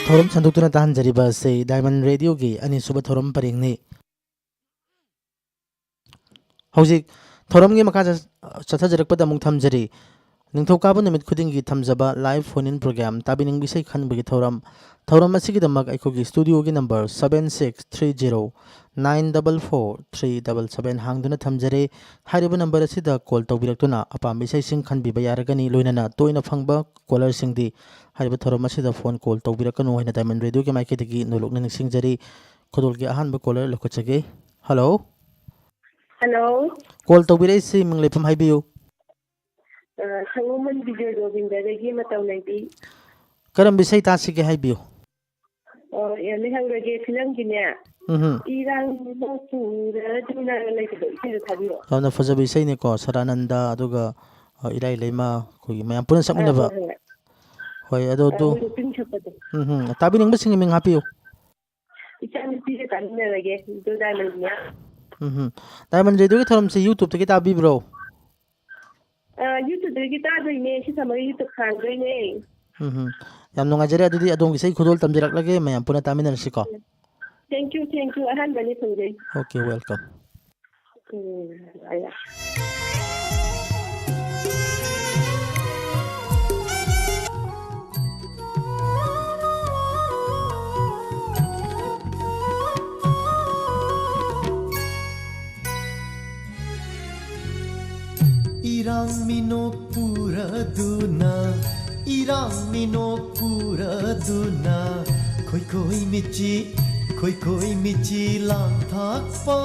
थौरम संदुक्तुना ताहनजरिबा से diamond radio की अनिसुब थौरम परिंगनी हौजिक थौरम की मखा चथजरकपदा मुख थमजरी निंथौकाब नुमित खुदिंगी थमजबा लाइव फोन इन प्रोग्राम ताबिनिंग बिसै खनबगी थौरम थौरम असिगिदमक अखोगी स्टूडियो की नंबर 7630944377 हांगदुना थमजरे हारिबा नंबर असिदा कॉल तौबिरक्तुना अपाम बिसै सिंग खनबिबा यारगनी लोइनना तोइना फंगबा कॉलर सिंगदी हारिबा थौरम असिदा फोन कॉल तौबिरकनु हैना डायमंड रेडियो के माइकेदगी नोलुकना निसिंगजरी खुदोल की अहानबा कॉलर लखुचगे हेलो हेलो कॉल तौबिरैसि मंगलेफम हाइबियो संगमन विजय गोविंदगी मतौलैबी करम बिसै तासिगे हाइबियो लेहंगगे फिल्म गिने इरान पूरा जुना लेके इसे थाबियो यावना फजबी सैने को सरानंदा अदुगा इराई लेमा कोई मयाम पुना सकमिनबा होय अदो दो पिंग छपदो ताबी निंग बसिंग मिंग हापियो इचान पीजे कालिने लगे दो डायमंड डायमंड रेडियो के थरम से यूट्यूब तक ताबी ब्रो यूट्यूब दगी तादोइने सि समय यूट्यूब खांगोइने याम नुंगाजरे अदुदी अदोंगी सै खुदोल तमजरकलगे मयाम पुना तामिनरसिको थैंक यू अहन बनी फंगै ओके वेलकम आया Irang minok pura duna Irang minok pura duna Koi michi lang thak pa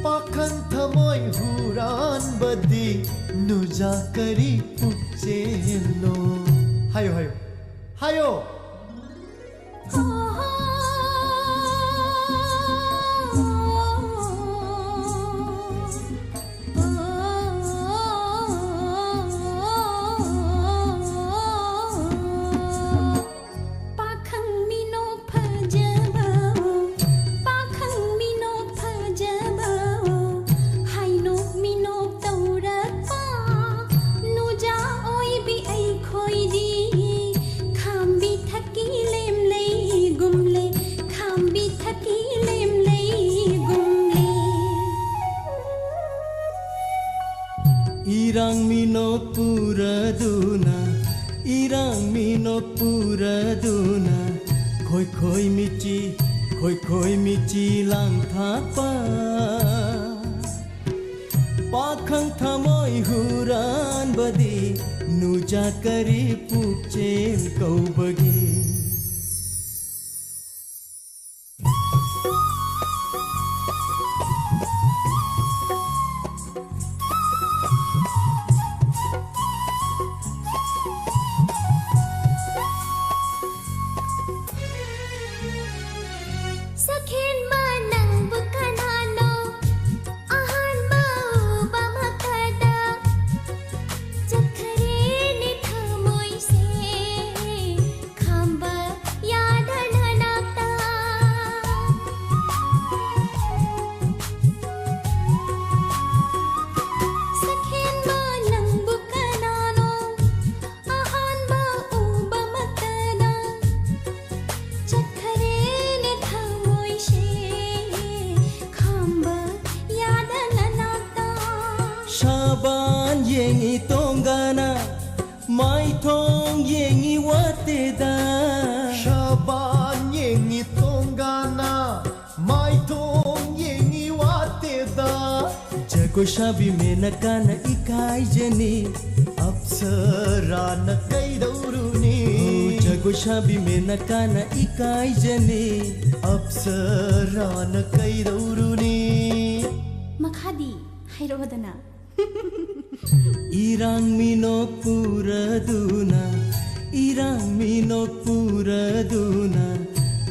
Pakan thamoy huran badi Nuja kari pukche no Hayo Irang minok pura duna Koi michi lang thak pa Pakhang thamoy huran badi Nuja kari pukchen kau bagi Shaban yengi tongana Mai tong yengi wateda Shaban yengi tongana Mai tong yengi wateda Jago shabi menakana ikai jani Apsara na kai dauruni Jago shabi menakana ikai jani Apsara na kai dauruni Makhadi Hairowadana Irang minok pura duna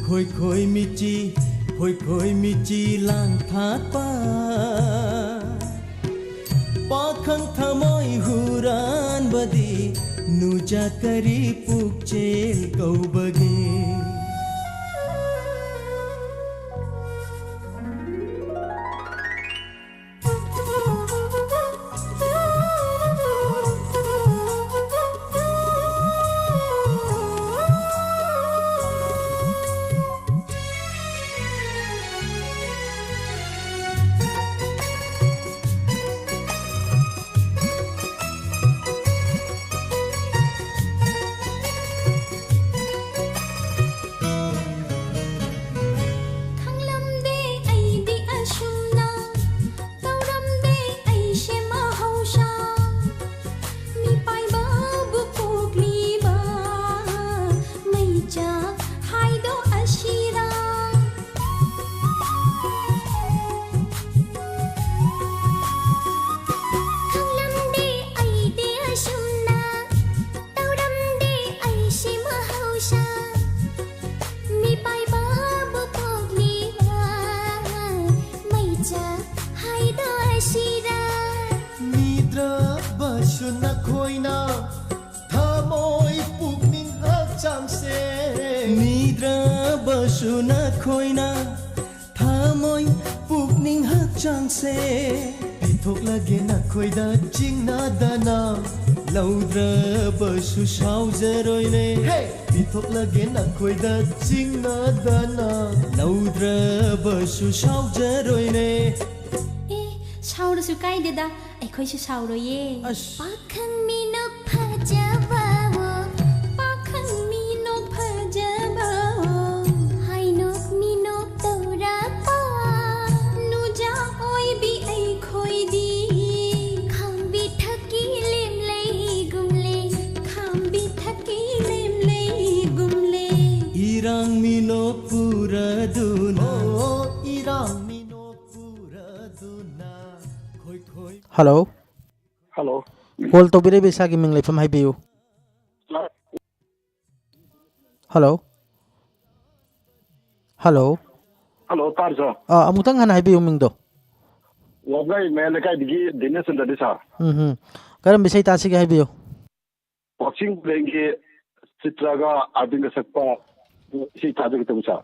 Koi michi lang thak pa Pakhang thamoy huran badi Nuja kari pukchen kau bagi नुसिरा निद्राबसु नखोइना थमोइ पुग्निङ हचाङसे निद्राबसु नखोइना थमोइ पुग्निङ हचाङसे पिथोक्लगे नखोइदा चिंनादना लौद्राबसु साउजरोइने पिथोक्लगे नखोइदा चिंनादना लौद्राबसु साउजरोइने ए साउरसु काइदेदा अखोइसु साउरोये पाखन मिनोक फजबाओ पाखन मिनोक फजबाओ हाइनोक मिनोक तौरापा नुजा ओइ बि अखोइदी खामबि ठकी लेमलै गुमले खामबि ठकी लेमलै गुमले इराङ मिनो पुरा दुना इराङ मिनो पुरा दुना खोइ खोइ hello hello call तौबिरे बेसागी मिंग लेफम हाइबियु हेलो हेलो हेलो तारजो अमुतंग हन हाइबियु मिंग दो वगै मेले काय दिगी दिनेश चंद्र सा करम बिसै तासी के हाइबियु बॉक्सिंग प्लेंगे चित्रागा आदिंग सकपा सी ताजग तमुसा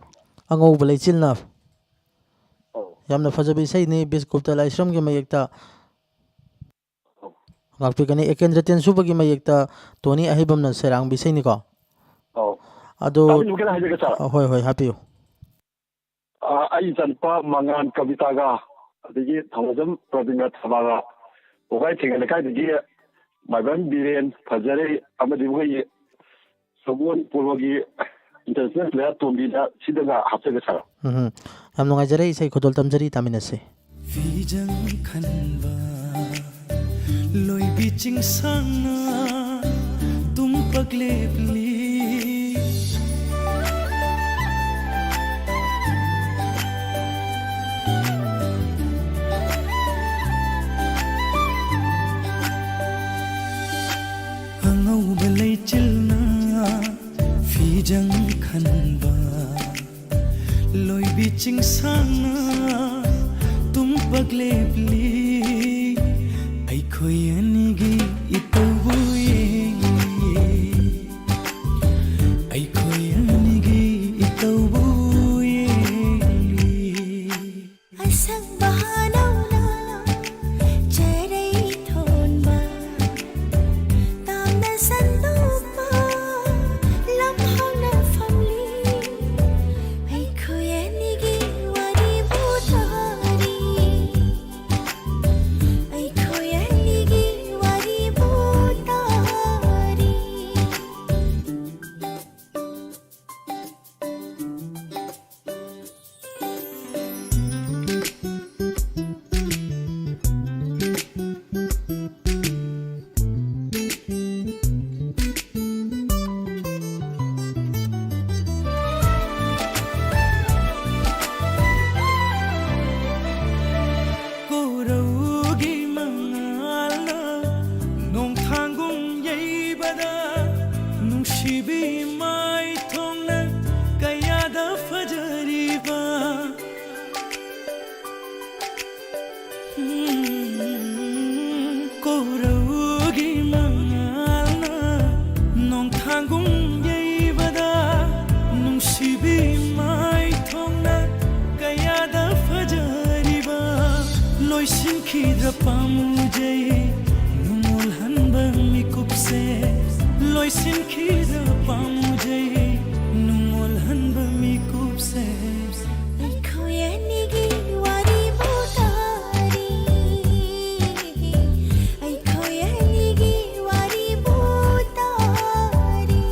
अंगौ बलै चिलना यामना फजबि सै नि बिस्कुप्ता लाइश्रम के मयकता गाक्पिकनी एकेंद्र तेनसुबगी मयकता तोनी अहिबमना सेरांग बिसैनी को अदो लुकेना हाइजे सा होय होय हापियु आई जनपा मंगान कवितागा दिगी थमजम प्रबिंगा थबागा वगै थेंगले काय दिगी माइबन बिरेन फजरे अमदि वगै सबोन पूर्वगी इंटरनेशनल प्लेयर तोंबीदा सिदगा हापसेगा सा हम नुंगाइजरे इसै खुदोल तमजरी तामिनसे फिजंग खनबा लोई बिचिंग सांगना तुम पगले प्ली हंगौ बलै चिलना फिजंग खनबा लोई बिचिंग सांगना तुम पगले प्ली अखोई अनिगी इतौबुये अखोई अनिगी इतौबुये असंग बहानौना चरै थोनबा तामना सन्दुकमा लम्हाउना फमली अखोई अनिगी वारी बुतारी अखोई अनिगी वारी बुतारी कोरौगी मंगालना नों थांगुं येबदा नुशिबि माय थोंना कयादा फजरीबा कोरौगी मंगालना नों थांगुं येबदा नुशिबि माय थोंना कयादा फजरीबा लोइसिन खिद्र पामुजै नुमोल हनबा मिकुपसे लोइसिन खिद्र पामुजै नुमोल हनबा मिकुपसे अखोई अनिगी वारी बुतारी अखोई अनिगी वारी बुतारी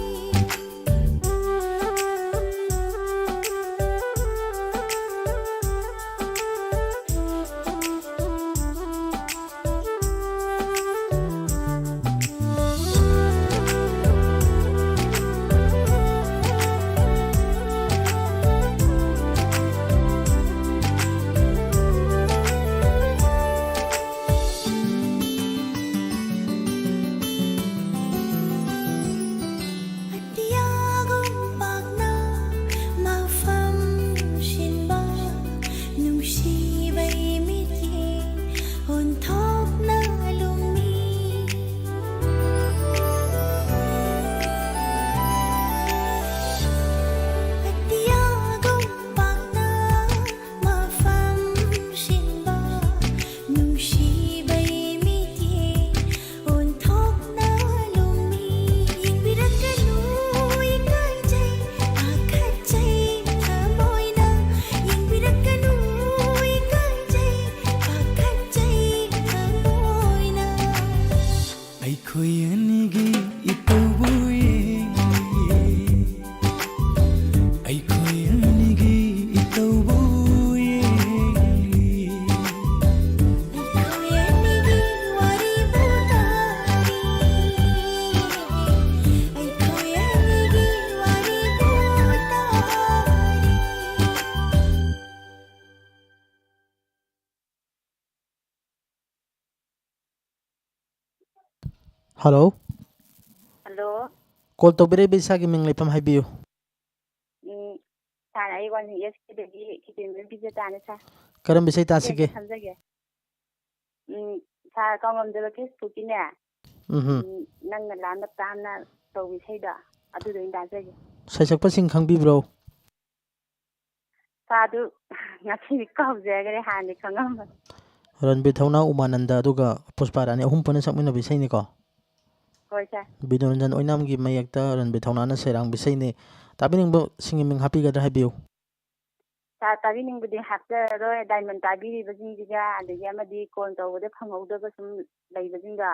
ꯍꯜꯂꯣ ꯍꯜꯂꯣ ꯀꯣꯜ ꯇꯧꯕꯤꯔꯛꯏꯕ ꯏꯁꯥꯒꯤ ꯃꯤꯡ ꯂꯩꯐꯝ ꯍꯥꯏꯕꯤꯌꯨ ꯁꯥꯔ ꯑꯩ 1ESKꯗꯒꯤ ꯈꯤꯇꯦꯟꯕꯝ ꯕꯤꯖꯦꯇꯥꯅꯦ ꯁꯥꯔ ꯀꯔꯝꯕ ꯏꯁꯩ ꯏꯆꯦ ꯇꯥꯁꯤꯒꯦ ꯑꯝꯇ ꯊꯝꯖꯒꯦ ꯁꯥꯔ ꯀꯥꯎꯉꯝꯗꯕ ꯐꯦꯁꯕꯨꯛꯀꯤꯅꯦ ꯅꯪꯅ ꯂꯥꯟꯕ ꯇꯥꯝꯅ ꯇꯧꯕ ꯏꯁꯩꯗꯣ ꯑꯗꯨꯗꯣ ꯑꯣꯏꯅ ꯇꯥꯖꯒꯦ ꯁꯩꯁꯛꯄꯁꯤꯡ ꯈꯪꯕꯤꯕ꯭ꯔꯣ ꯁꯥꯔꯗꯨ ꯉꯁꯤꯗꯤ ꯀꯥꯎꯖꯈꯔꯦ ꯍꯥꯟꯅꯗꯤ ꯈꯪꯉꯝꯕꯅꯤ ꯔꯟꯕꯤꯔ ꯊꯧꯅꯥ ꯎꯃꯥꯅꯟꯗ ꯑꯗꯨꯒ ꯄꯨꯁꯄꯥꯔꯥꯅꯤ ꯑꯍꯨꯝ ꯄꯨꯟꯅ ꯁꯛꯃꯤꯟꯅꯕ ꯏꯁꯩꯅꯤꯀꯣ ꯍꯣꯏ ꯁꯥꯔ ꯕꯤꯅꯣꯔꯟꯖꯟ ꯑꯣꯏꯅꯥꯝꯒꯤ ꯃꯌꯦꯛꯇ ꯔꯟꯕꯤꯔ ꯊꯧꯅꯥꯅ ꯁꯩꯔꯥꯡꯕ ꯏꯁꯩꯅꯤ ꯇꯥꯕꯤꯅꯤꯡꯕ ꯁꯤꯡꯒꯤ ꯃꯤꯡ ꯍꯥꯞꯄꯤꯒꯗ꯭ꯔꯥ ꯍꯥꯏꯕꯤꯌꯨ ꯁꯥꯔ ꯇꯥꯕꯤꯅꯤꯡꯕꯗꯤ ꯍꯥꯞꯆꯔꯔꯣꯏ ꯗꯥꯏꯃꯟ ꯇꯥꯕꯤꯔꯤꯕꯁꯤꯡꯁꯤꯒ ꯑꯗꯒꯤ ꯑꯃꯗꯤ ꯀꯣꯜ ꯇꯧꯕꯗ ꯐꯪꯍꯧꯗꯕ ꯁꯨꯝ ꯂꯩꯕꯁꯤꯡꯗꯣ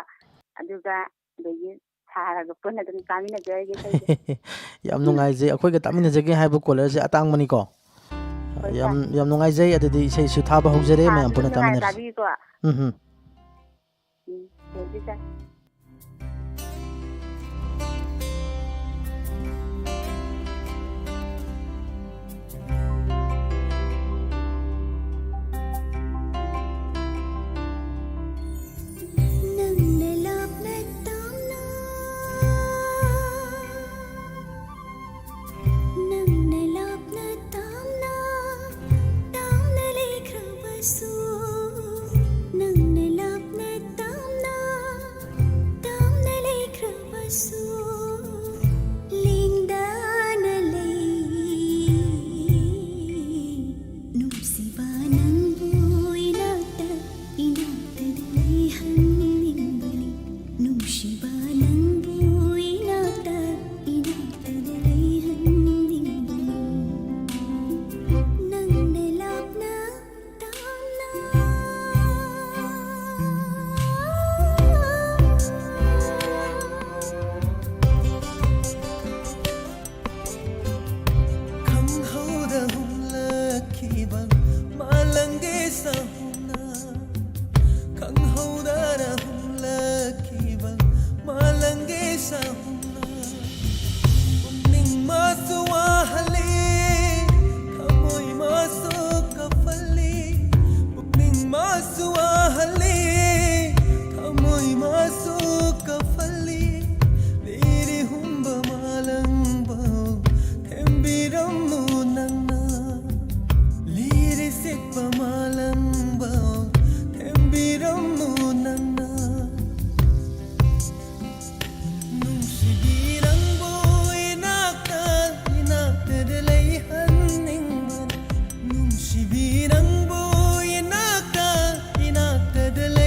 ꯑꯗꯨꯒ ꯑꯗꯒꯤ ꯁꯥꯔꯒ ꯄꯨꯟꯅ ꯑꯗꯨꯝ ꯇꯥꯃꯤꯟꯅꯖꯔꯒꯦ ꯏꯁꯩꯁꯦ ꯌꯥꯝ ꯅꯨꯡꯉꯥꯏꯖꯩ ꯑꯩꯈꯣꯏꯒ ꯇꯥꯃꯤꯟꯅꯖꯒꯦ ꯍꯥꯏꯕ ꯀꯣꯂꯔꯁꯦ ꯑꯇꯥꯡꯕꯅꯤꯀꯣ ꯍꯣꯏ ꯌꯥꯝ ꯁꯥꯔ ꯌꯥꯝ ꯅꯨꯡꯉꯥꯏꯖꯩ ꯑꯗꯨꯗꯤ ꯏꯁꯩꯁꯨ ꯊꯥꯕ ꯍꯧꯖꯔꯦ ꯃꯌꯥꯝ ꯁꯥꯔꯁꯨ ꯑꯗꯨꯝ ꯄꯨꯟꯅ ꯅꯨꯡꯉꯥꯏꯅ ꯇꯥꯃꯤꯟꯅꯔꯁꯤ ꯇꯥꯕꯤꯀꯣ ꯊꯦꯡꯛ ꯌꯨ ꯁꯥꯔ नन्ने लापने तामना नन्ने लापने तामना तामने लेख्रबसु नन्ने लापने तामना तामने लेख्रबसु लिंगदाना लई नुसिबा नंबु इनाता इनातदलई हन्निंबली नुसिबा नंबु इनाता इनातदलई हन्निंबली नन्ने लापना तामना खंहौदा हुम्लखिबा मालंगे सहुना खंहौदा हुम्लखिबा मालंगे सहुना पुनिंग मासुआ हले खमोई मासो कफले पुनिंग मासुआ हले खमोई मासो कफले लेरे हुम्बा मालंबा Tembirammu nanna Liri sikpa malamba Tembirammu nanna Nungsibirambu inakta Inaktadalay hanningban Nungsibirambu inakta Inaktadalay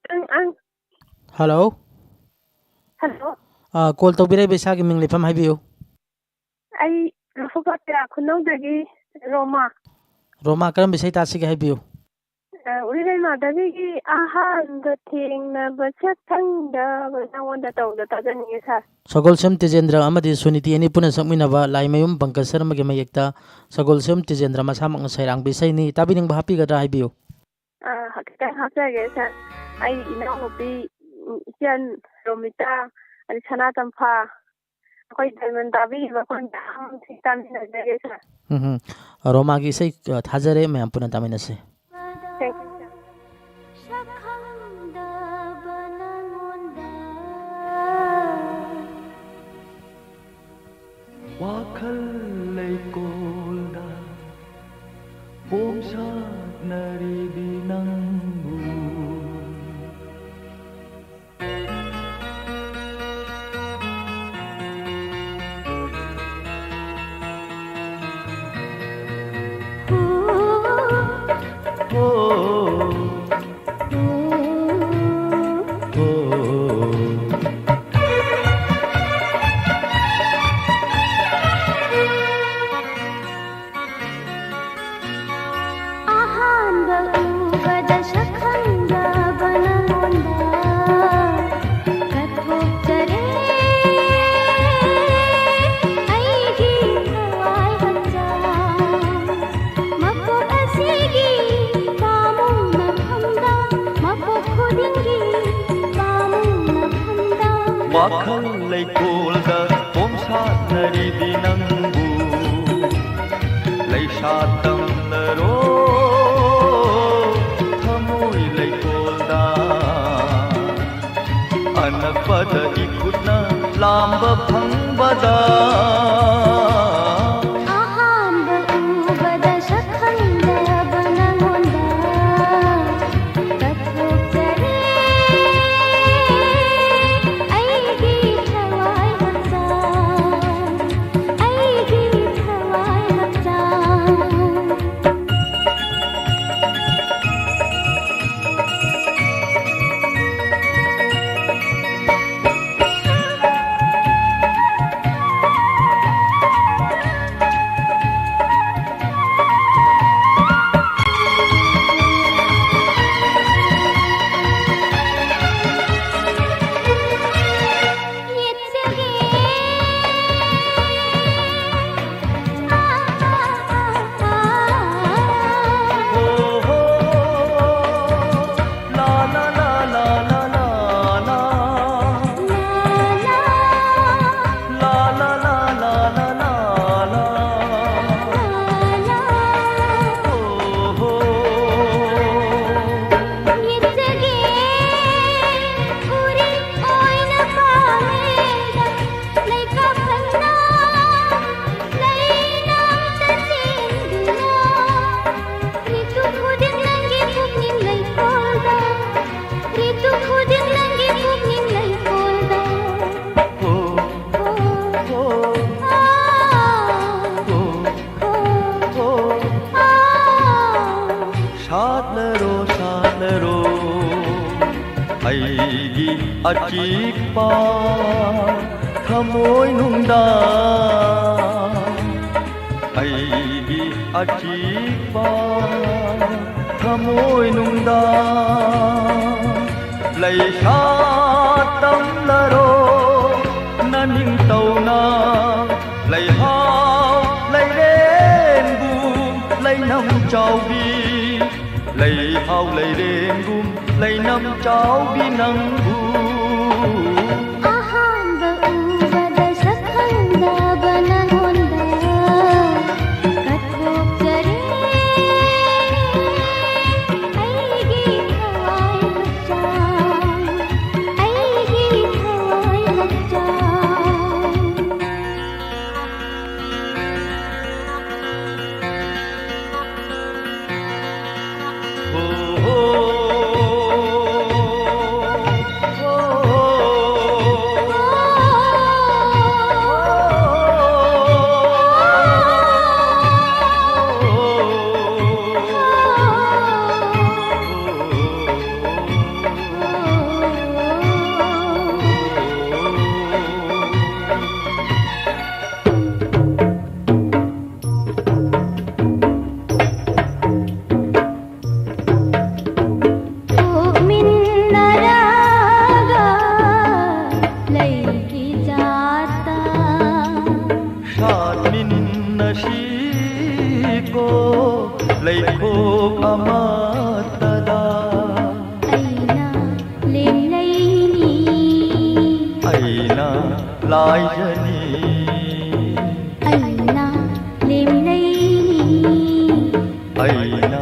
hello hello call तौबिरैब इसागी मिंग लेफम हाइबियो आई लफुपात्या खुनौदगी रोमा रोमा करम बिसै तासिगे हाइबियो उरिरै माधवीगी अहान्ब थेंनब सखंदब नंगोंदा तौदा ताजनिगे सर सगोलसम तेजेंद्र अमदि सुनीति एनी पुनः सकमिनबा लाइमयुम पंकज शर्मा के मयेक्ता सगोलसम तेजेंद्र मसामक सैरांग बिसैनी ताबिनिंग हापिगद्रा हाइबियो खितंग हाजगे सर आई इनाउनुपी इचन रोमिता अनि सना तंफा अखोई डायमंड ताबीबा कोन दाम तामिनजगे सर रोमा की सै थाजरे मैं पुनः तामिनसे थैंक यू वाखल लैकोलदा पोमसानरिबि नंबु वाखल लैकोलदा पोमसानरिबि नंबु लैसातमलरो थमोय लैकोलदा अनपद इखुतना लांब फंगबदा अचिकपा थमोय नुंदा अईगी अचिकपा थमोय नुंदा लैसा तमलरो ननिंग तौना लैहाव लैरेंगु लैनम चावबी लैहाव लैरेंगु लैनम चावबी नंगु लाइजनी ꯑꯩꯅ ꯂꯦꯝꯂꯩꯅꯤ ꯑꯩꯅ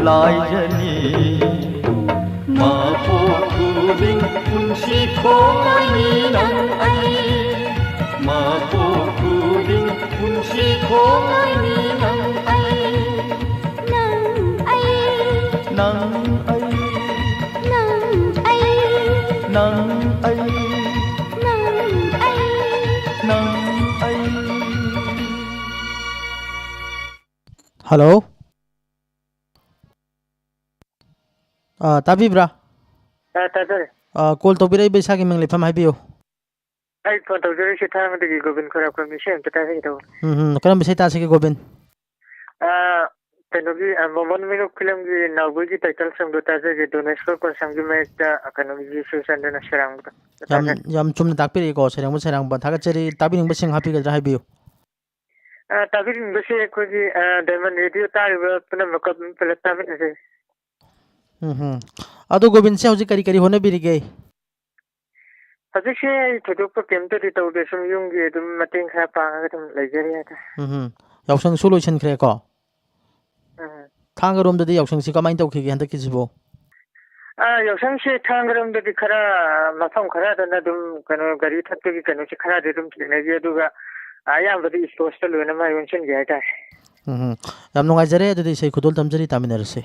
ꯂꯥꯏꯖꯅꯤ ꯃꯄꯣꯛ ꯈꯨꯗꯤꯡ ꯄꯨꯟꯁꯤ ꯈꯣꯡꯂꯣꯏꯅꯤ ꯅꯪ ꯑꯩ ꯃꯄꯣꯛ ꯈꯨꯗꯤꯡ ꯄꯨꯟꯁꯤ ꯈꯣꯡꯂꯣꯏꯅꯤ ꯅꯪ ꯑꯩ ꯅꯪ ꯑꯩ ꯅꯪ ꯑꯩ ꯅꯪ ꯑꯩ ꯅꯪ ꯑꯩ ꯅꯪ ꯑꯩ ꯅꯪ ꯑꯩ Hello. Tabibra. ꯇꯥꯖꯔꯦ Call ꯇꯧꯕꯤꯔꯛꯏꯕ ꯏꯁꯥꯒꯤ ꯃꯤꯡ ꯂꯩꯐꯝ ꯍꯥꯏꯕꯤꯌꯨ. ꯑꯩ ꯐꯣꯟ ꯇꯧꯖꯔꯤꯁꯤ ꯊꯥꯡꯃꯗꯒꯤ ꯒꯣꯕꯤꯟ ꯈꯣꯏꯔꯥꯛꯄꯝ ꯏꯁꯩ ꯑꯝꯇ ꯇꯥꯖꯒꯦ ꯇꯧꯕ ꯀꯔꯝꯕ ꯏꯁꯩ ꯇꯥꯁꯤꯒꯦ ꯒꯣꯕꯤꯟ? ꯀꯩꯅꯣꯒꯤ ꯃꯣꯃꯣꯟ ꯃꯤꯅꯨꯞ ꯐꯤꯂꯝꯒꯤ ꯅꯥꯎꯕꯒꯤ ꯇꯥꯏꯇꯜ ꯁꯣꯡꯗꯣ ꯇꯥꯖꯒꯦ ꯗꯣꯅꯦꯁꯣꯔ ꯀꯣꯟꯁꯥꯡꯒꯤ ꯃꯌꯦꯛꯇ ꯀꯩꯅꯣꯒꯤ ꯁꯨꯔꯆꯟꯗ꯭ꯔꯅ ꯁꯩꯔꯥꯡꯕꯗꯣ ꯌꯥꯝ ꯆꯨꯝꯅ ꯇꯥꯛꯄꯤꯔꯛꯏꯀꯣ ꯁꯩꯔꯥꯡꯕ ꯁꯩꯔꯥꯡꯕ ꯊꯥꯒꯠꯆꯔꯤ. ꯇꯥꯕꯤꯅꯤꯡꯕꯁꯤꯡ ꯍꯥꯞꯄꯤꯒꯗ꯭ꯔꯥ ꯍꯥꯏꯕꯤꯌꯨ. ꯇꯥꯕꯤꯅꯤꯡꯕꯁꯦ ꯑꯩꯈꯣꯏꯒꯤ ꯗꯥꯏꯃꯟ ꯔꯦꯗꯤꯑꯣ ꯇꯥꯔꯤꯕ ꯄꯨꯝꯅꯃꯛ ꯄꯨꯂꯞ ꯇꯥꯃꯤꯟꯅꯖꯩ. ꯑꯗꯣ ꯒꯣꯕꯤꯟꯁꯦ ꯍꯧꯖꯤꯛ ꯀꯔꯤ ꯀꯔꯤ ꯍꯣꯠꯅꯕꯤꯔꯤꯒꯦ? ꯍꯧꯖꯤꯛꯁꯦ ꯑꯩ ꯊꯣꯏꯗꯣꯛꯄ ꯀꯩꯝꯇꯗꯤ ꯇꯧꯗꯦ ꯁꯨꯝ ꯌꯨꯝꯒꯤ ꯑꯗꯨꯝ ꯃꯇꯦꯡ ꯈꯔ ꯄꯥꯡꯉꯒ ꯑꯗꯨꯝ ꯂꯩꯖꯔꯤ ꯍꯥꯏꯇꯥꯔꯦ. ꯌꯥꯎꯁꯪꯁꯨ ꯂꯣꯏꯁꯤꯟꯈ꯭ꯔꯦꯀꯣ. ꯎꯝ. ꯊꯥꯡꯒꯔꯣꯝꯗꯗꯤ ꯌꯥꯎꯁꯪꯁꯤ ꯀꯃꯥꯏꯅ ꯇꯧꯈꯤꯒꯦ ꯍꯟꯗꯛꯀꯤꯁꯤꯕꯣ? ꯌꯥꯎꯁꯪꯁꯦ ꯊꯥꯡꯒꯔꯣꯝꯗꯗꯤ ꯈꯔ ꯃꯐꯝ ꯈꯔꯗꯅ ꯑꯗꯨꯝ ꯀꯩꯅꯣ ꯒꯥꯔꯤ ꯊꯠꯄꯒꯤ ꯀꯩꯅꯣꯁꯦ ꯈꯔꯗꯤ ꯑꯗꯨꯝ ꯊꯦꯡꯅꯈꯤ ꯑꯗꯨꯒ ꯑꯌꯥꯝꯕꯗꯤ ꯏꯁꯄꯣꯔꯠꯁꯇ ꯂꯣꯏꯅ ꯃꯥꯏ ꯑꯣꯟꯁꯤꯟꯒꯦ ꯍꯥꯏꯇꯥꯔꯦ. ꯌꯥꯝ ꯅꯨꯡꯉꯥꯏꯖꯔꯦ. ꯑꯗꯨꯗꯤ ꯏꯁꯩ ꯈꯨꯗꯣꯜ ꯇꯝꯖꯔꯤ, ꯇꯥꯃꯤꯟꯅꯔꯁꯤ.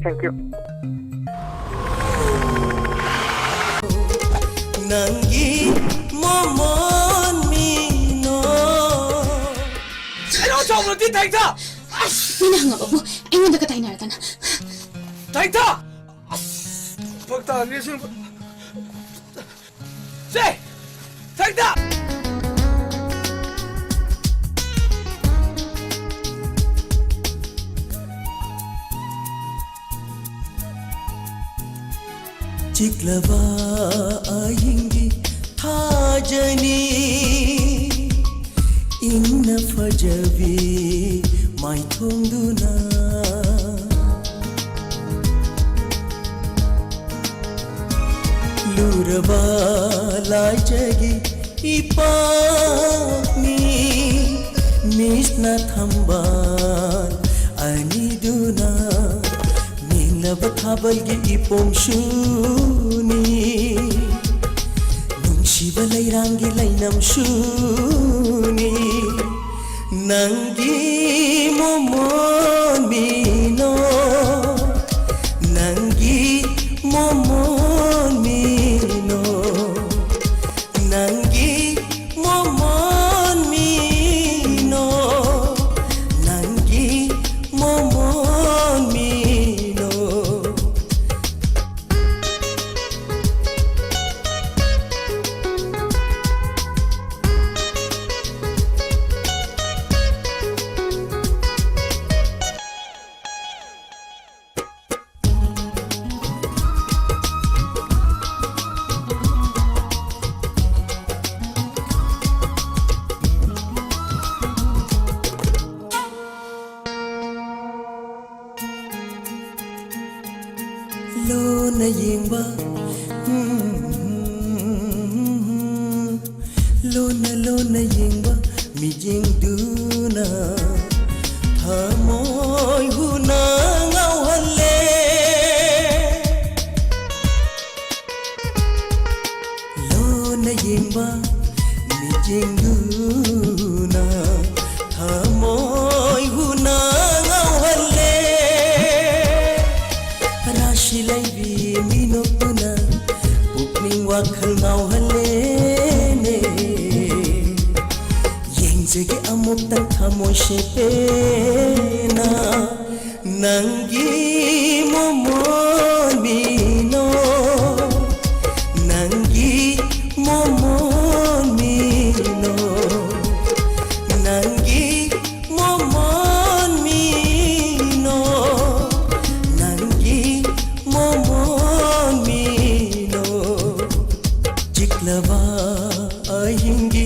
Thank you. Nangi momon mino Ano chong di taita? ꯃꯤꯅ ꯍꯪꯉꯕꯕꯨ ꯑꯩꯉꯣꯟꯗꯒ ꯇꯥꯏꯅꯔꯗꯅ Taita! Pagta nisin. Say! Taita! Chiklava ayingi thajani inna fajavi mai thongduna luraba lajagi ipakni misna thamban aniduna Nabakhabalgi ipomshuni Nungshiba layrangi laynam shuni Nangi momon mino Nangi momon mino Nangi momon mino Nangi momon mino Lona yengba Lona yengba mi jengduna Thamoy huna ngau halle Lona yengba mi jengduna Thamoy huna ngau halle Rashilaibi minopuna Pukning wakhal ngau halene Yengjege amuktan thamoy shepena Nangi momon mino Nangi momon mino Nangi momon mino Nangi momon mino Chiklava ayingi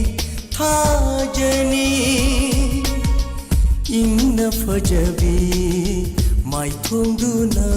thajani inna fajabi mai thongduna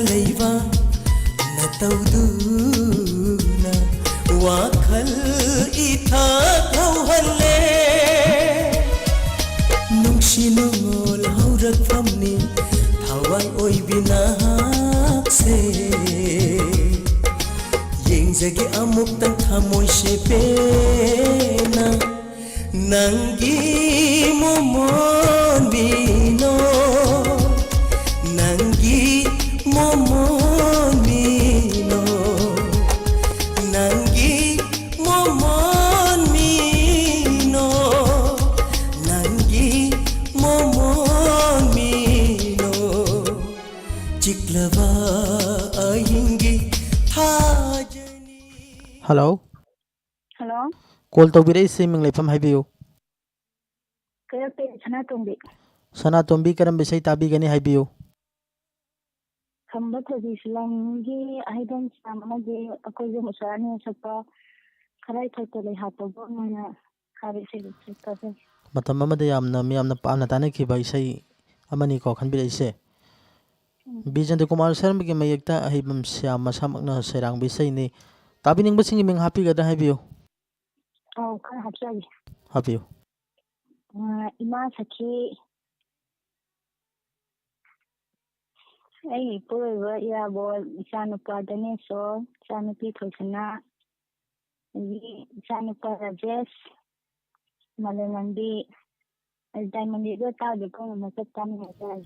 ꯂꯩꯕ ꯅꯇꯧꯗꯨꯅ ꯋꯥꯈꯜ ꯏꯊꯛ ꯍꯧꯍꯜꯂꯦ ꯅꯨꯡꯁꯤ ꯅꯨꯡꯉꯣꯜ ꯍꯧꯔꯛꯐꯝꯅꯤ ꯊꯋꯥꯏ ꯑꯣꯏꯕꯤ ꯅꯍꯥꯛꯁꯦ ꯌꯦꯡꯖꯒꯦ ꯑꯃꯨꯛꯇꯪ ꯊꯃꯣꯏꯁꯦ ꯄꯦꯟꯅ ꯅꯪꯒꯤ ꯃꯣꯃꯣꯟꯕꯤꯅꯣ ꯅꯪꯒꯤ ꯃꯣꯃꯣꯟꯕꯤꯅꯣ ꯅꯪꯒꯤ ꯃꯣꯃꯣꯟꯕꯤꯅꯣ ꯅꯪ기 모모미노 지클라바 아잉기 타제니 Hello. Hello. Call tawbirayse ming leifam haibiyu. Kayakte Sanatombi. Sanatombi karam bisay tabigani haibiyu. Khamba Thadi Islamgi Aidan Samadi Akojo Musani Sapa Karai Totally Hatobo Mana Harisi Kasa. Matam amada yamna miyamna paamna tanakhiba isay amani ko khanbirayse. Bijan de Kumar Sharma ki mayekta ahibam syama samakna serang bisay ni tabining basing ming happy gada haibiyu. Oh, Kara Hapsagi. Haibiyu. Ima Saki Ay Pura Yabo Sanupa Daneso Sanupi Tosana Sanupa Rajesh Malanandi Diamond Digo Tao Kong Masatami Masai.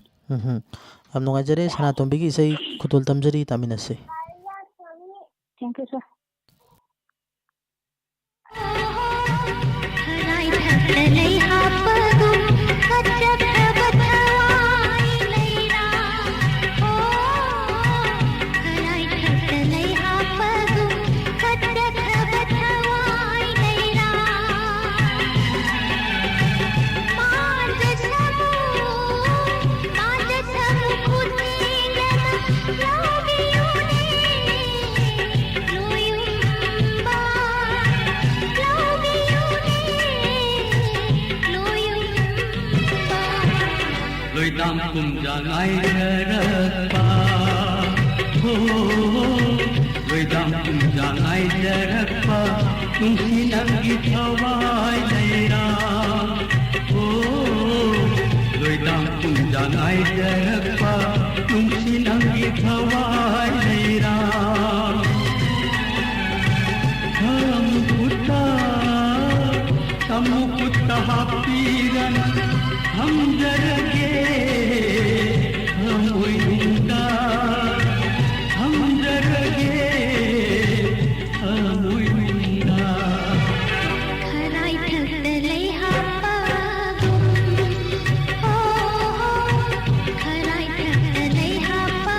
Am nungajare Sanatombi ki isay kutul tamjari taminase. Thank you, sir. lối đam cùng ra ngay đất pa lối đam cùng ra ngay đất pa tung si nang ghi thawai nay ra lối đam cùng ra ngay đất pa tung si nang ghi thawai nay ra Kamu kutta hapiran हम जरगे हम उइंदा हम जरगे हम उइंदा खराई ठगले हापा ओ खराई ठगले हापा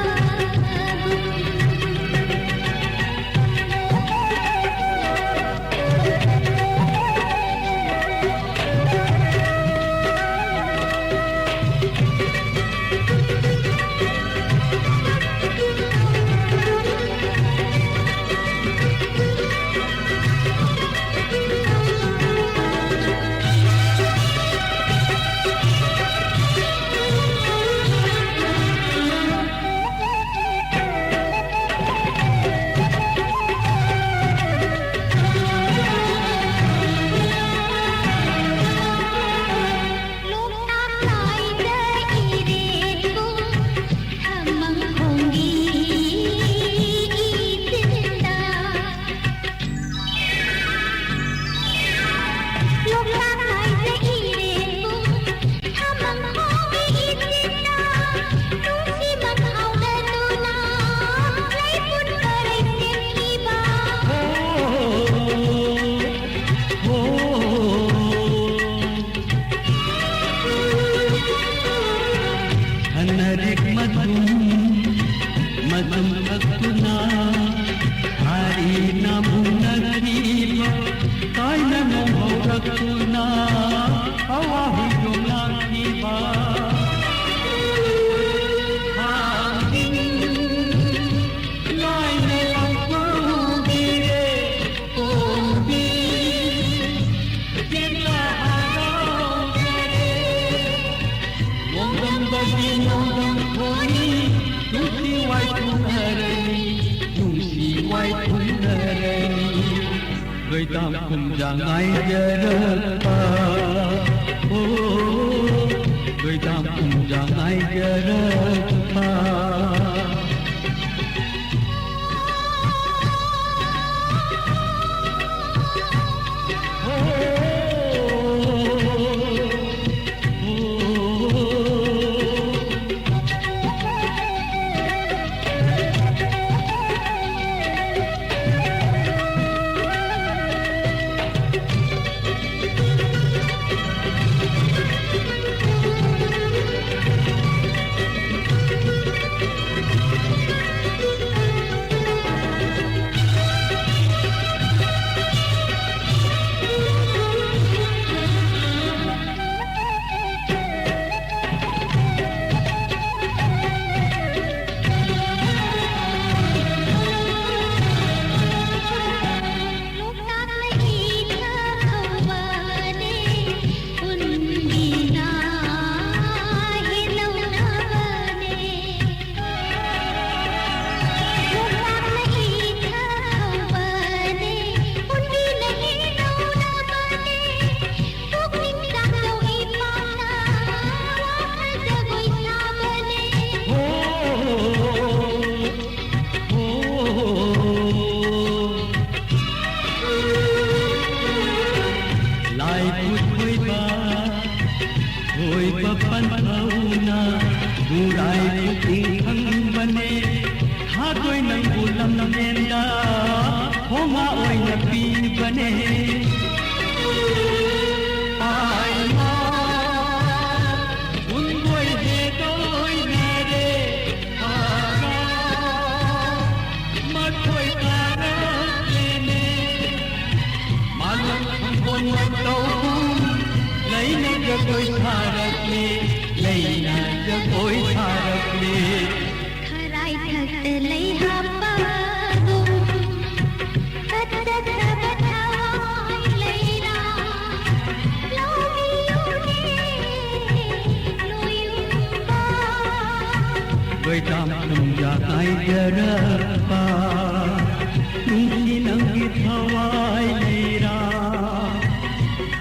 White Doidam kumjangai jarapa Doidam kumjangai jarapa Doidam kumjangai jarapa Nungsi nangi thawai leira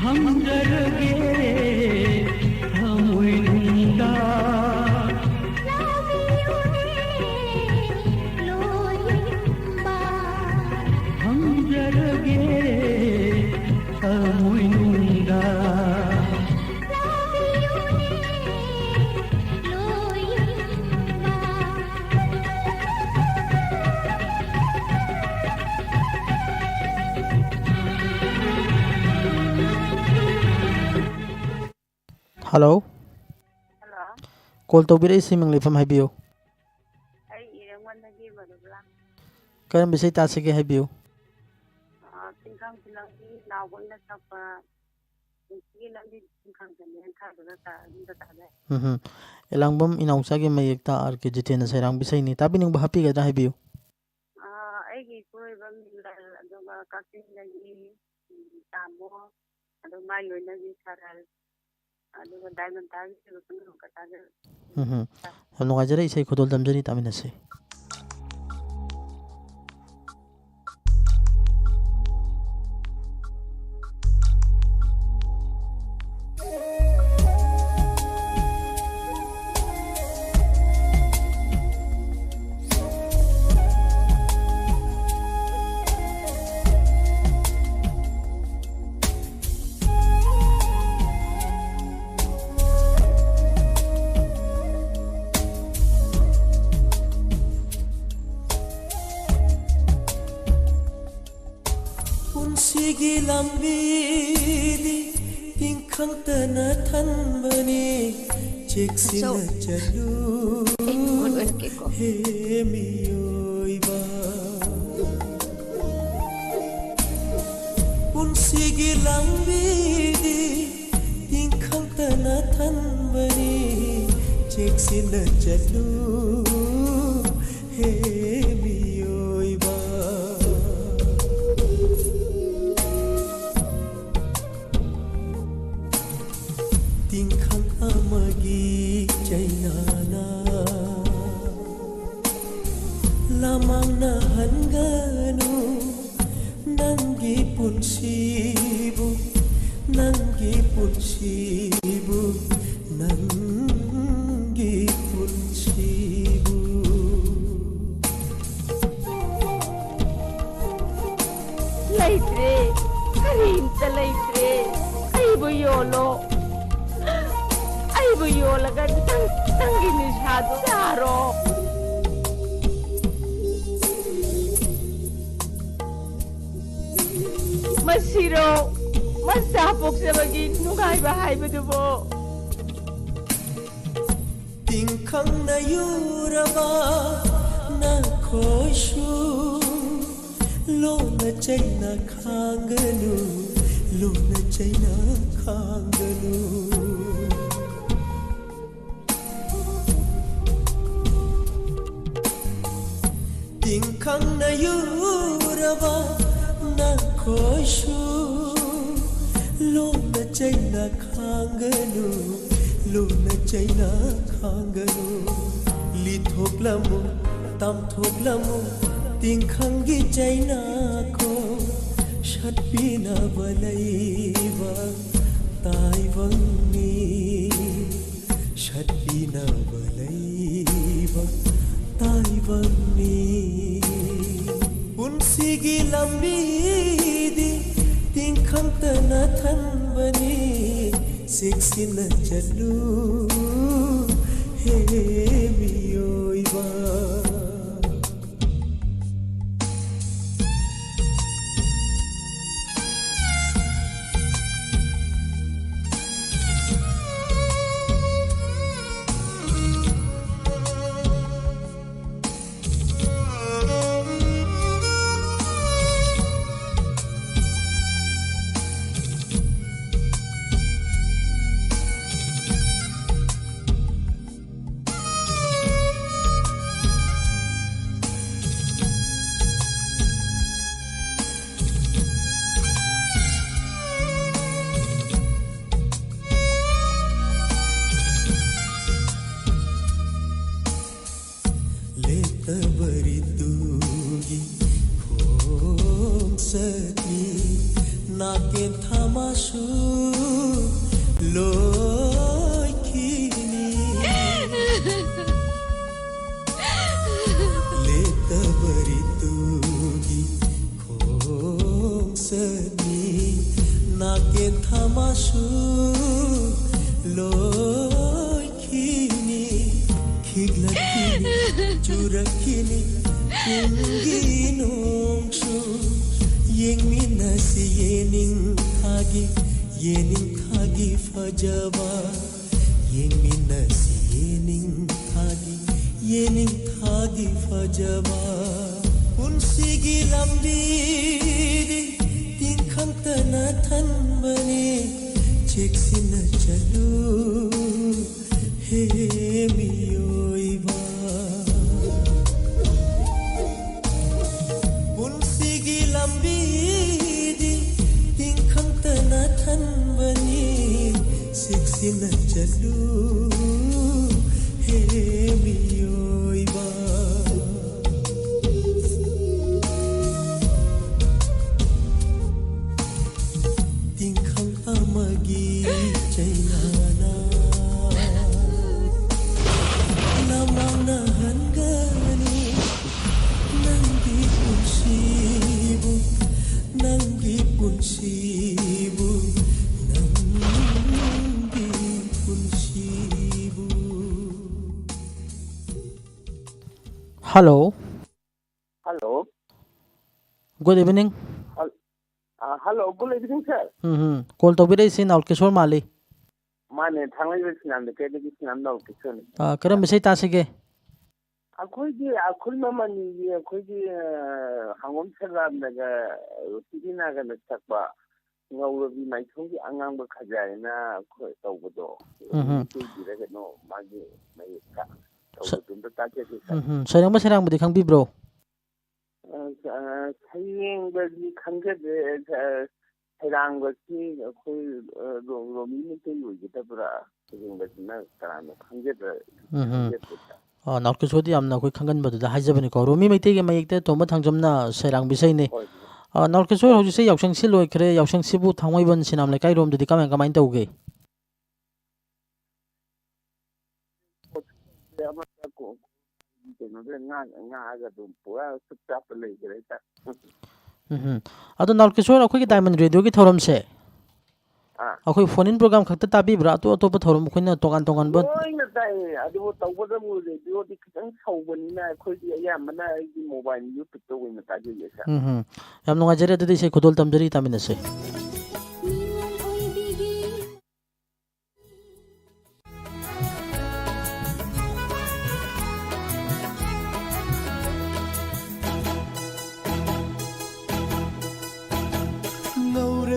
Hamjarge thamui nunda Hamjarge thamui nunda Hello. Hello. Call to Bira Siming Lifam Habio. I want to give a black. Karam Bisay Tasiki Habio. Think I'm now one that's up. Elangbam inausagi mayekta arke jitena sairang bisay ni tabi ning bahapi gada Habio. Aigi kuibam aduga kaking lagi tamo adu mai lagi saral aduga diamond tagi sunu kataga Ham nungajara isay khodol damjani taminase. Sige lambidi ingkang tanatan bani cheksina chalu hemiyoy ba sige lambidi ingkang tanatan bani cheksina chalu hemiyoy ba tingkang amagi chainana lamang na hanganu nangi punsibu nangi punsibu nangi punsibu Laitre, karinta laitre, aibu yolo kan tangini shadu daro. Masiro, masapok sa maging nungay bahay mo dubo. tingkhang na yuraba na khoshu lo na chaina khanganu lo na chaina khanganu tingkhang na yuraba na khoshu lo na chaina khanganu lo na chaina khanganu li thoklamu tam thoklamu tingkhang gi chaina ko shatpina balaiba taivangni shatpina balaiba taivangni punsigi lambi di tingkhang tana thanbani seksina chalu he miyoiba Letabaridugi khom sati nake thamasu loikini Letabaridugi khom sati nake thamasu loikini khiglatini churakini kunginongsu yengminasi yening thagi fajaba yengminasi yening thagi fajaba punsigi lambi di tingkhang tana thanbani cheksina chalu he miyoiba punsigi lambi di tingkhang tana thanbani seksina chalu he miyoiba tingkhang amagi chainana namangna hangani nangi punsibu nangi punsibu nangi punsibu Hello. Hello. Good evening. Hello. Good evening, sir. Call tawbira isin Naul Kishore Mali. Mane thangai sinam de kede ki sinam na okison. Karam bisay tasige. Akhoi mamani akhoi hangom salam daga sidina ga nakpa ngawrabi maithongi angangba khajaina akhoi tawbodo. Daga no magi mai ka tawbodunda take ki. Sarang masarang budi khang bibro. Sayeng bagi khangade Herang bagi akhoi romi ni ke yogi tabra sayeng bagi na karana khangade. Naul Kishore di amna koi khangan badu da haijabani ko romi maite ge mayekte tomba thangjamna sarang bisay ne Narkiswar hojise yausang si loikre yausang sibu thangmoiban sinam lekai rom dudi kamang kamain tauge. Ado Narkiswar akhoi Diamond Radio ki thoram se akhoi phone in program khakta tabi bra to to thoram khoina tokan tokan ba loina tai adu tawbada mu radio di kitang saubani na khoi di ayamana di mobile YouTube to wina ta je sa yam nunga jere dudi se khodol tamjari tamina se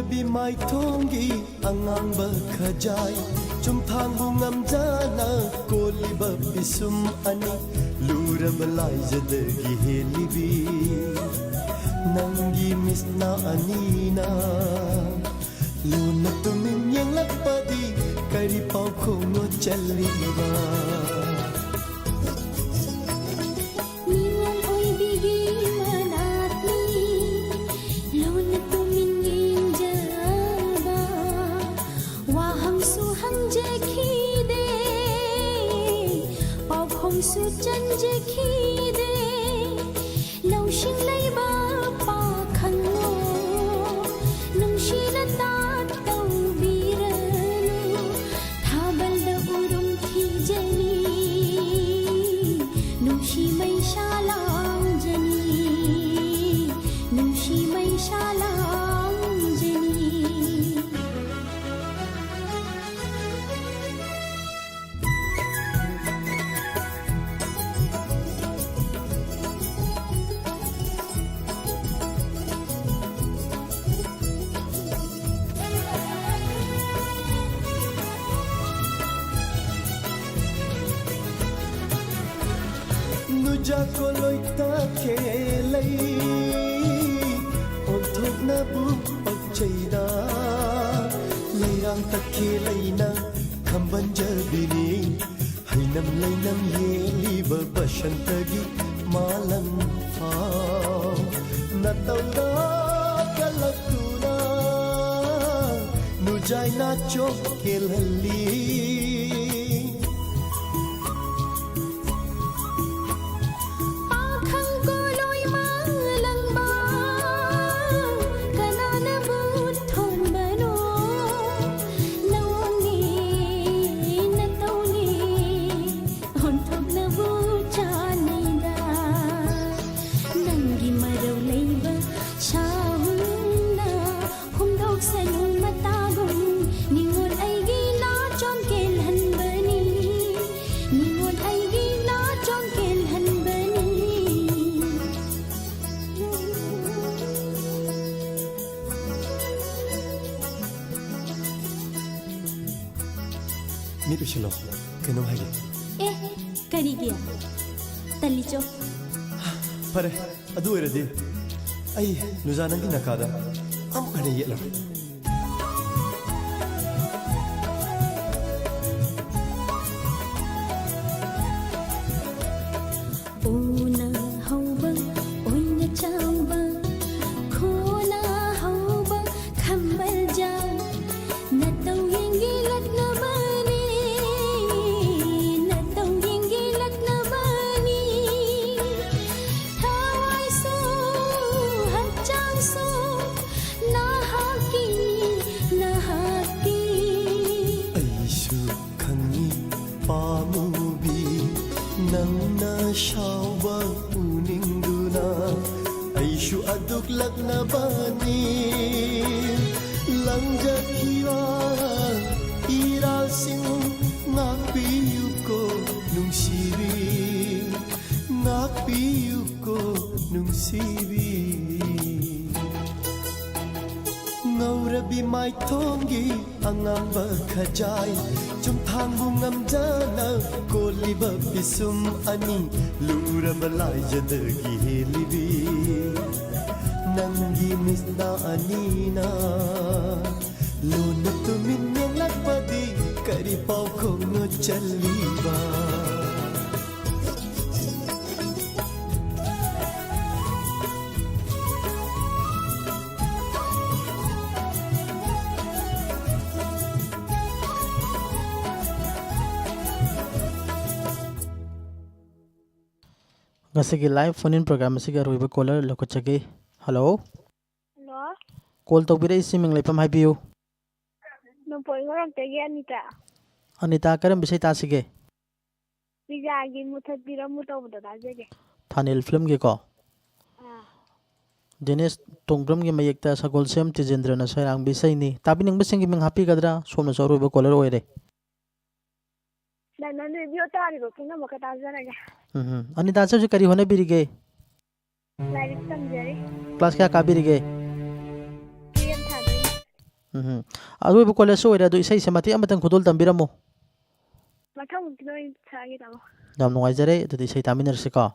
Bi mai thongi angang ba khajai chum thang bu ngam jana koli ba bisum ani lura balai jadagi helibi nangi misna anina luna tumin yang lapadi kari pau khongo chaliba su chân je khi de lâu sinh lấy ba pa khăn lo nung shi na ta tau bi ra lu tha bal da urum thi jani nung shi mai sha lang jani nung shi mai sha lang jani ja ko loi ta khelai on thok na bu pak chaida leirang ta khelai na khamban jabini hainam leinam ye liba bashantagi malang ha na tawda kalakuna nu jai na chok kelali Shilo, kano hai kari gya tali cho pare adu eradi ai nujanangi nakada am kane yela ona hauba oina chauba khona hauba khambal ja na tau yengi latna shauba uningduna aishu aduk lakna bani langjakiwa irasin ngapiyuko nungsibi ngaurabi mai thongi angamba khajai chum thangbu ngamjana koliba bisum ani lura balai jadagi helibi nangi misna anina luna tumin yang lakpadi kari pau khongo chaliba ngasi live phone in program asiga roiba caller lokochage. Hello. Hello. Call tawbira isiming leipam haibiu. Numpoi ngoram tege Anita. Anita karam bisai tasige. Bijagi muthat biramu tawbada dajage. Thanil film ge ko. Dinesh Tonggram ge mayekta Sagol Sem Tijendra na sairang bisai ni. Tabi ning bising gi ming happy gadra somna so roiba caller oire. Dan nan review tari ro kina maka tajaraga. Anita se kari hone birige. Like samjari. Class kya ka birige. Kiyam thadai. Roiba caller so oire do isai semati amatang khudol tambiramo. Mathang kinoi thagi tamo. Yam nuaijare to isai taminarse ka.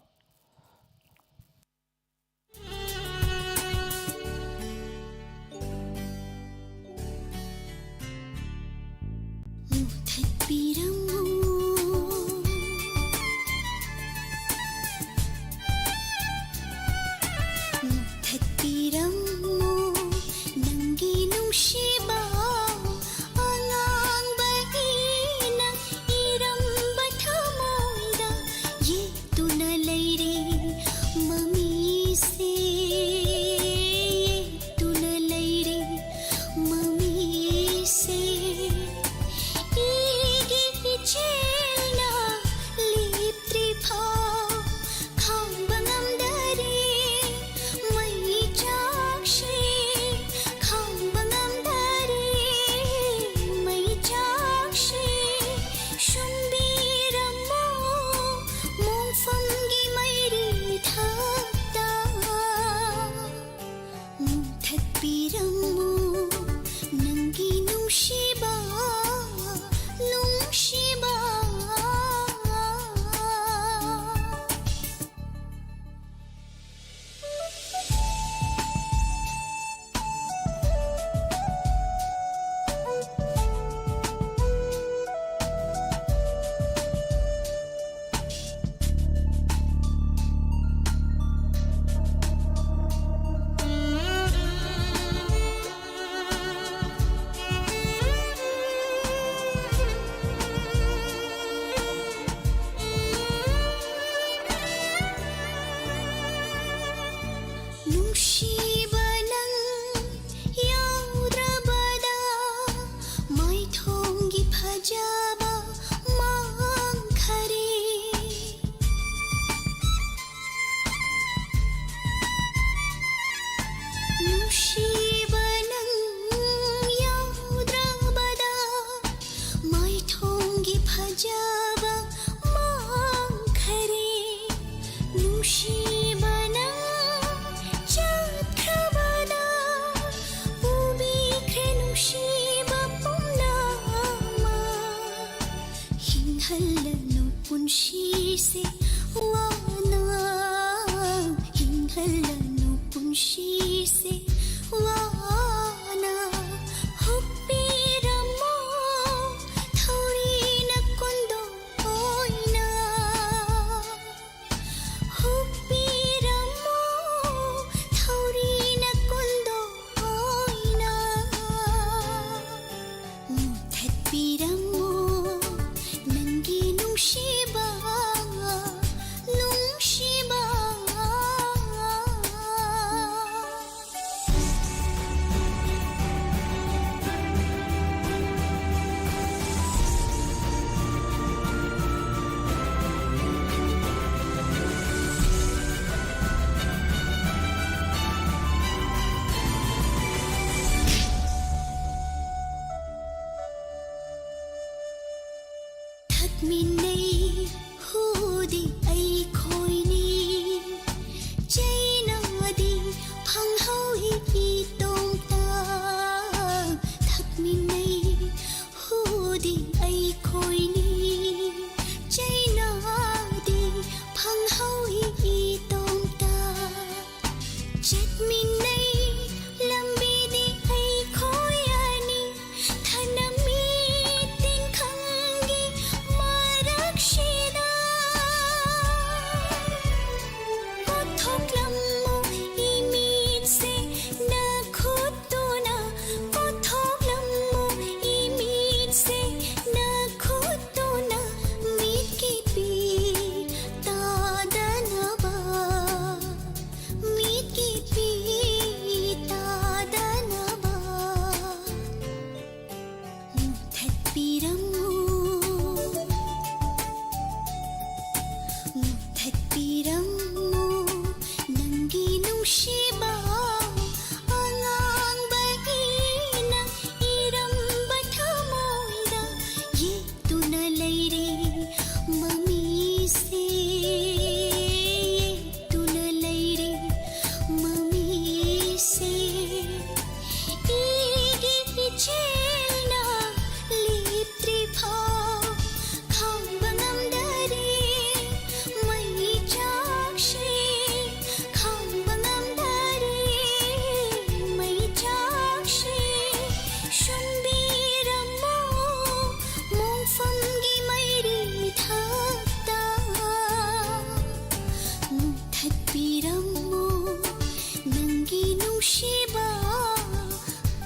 nungsiba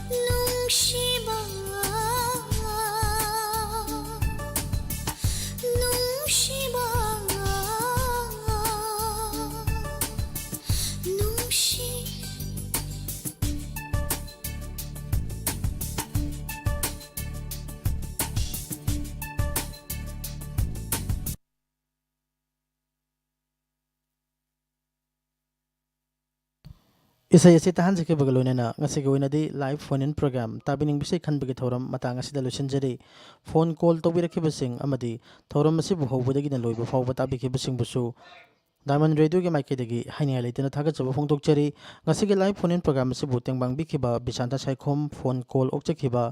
nungsiba nungsiba nungsi Isay asi tahan sa kibagaloina na ngasi gawin na di live phone-in program tabining bisay kanbagi thoram matang asida lusinjari phone call tawbirakibasing amadi thoram masibu hawbadagi na loiba fawba tabikibasing busu Diamond Radio ke maikidagi haini halaitena thagatjaba phongdokchari ngasi ge live phone-in program asibu tengbang bikiba Bisanta Saikhom phone call okchakiba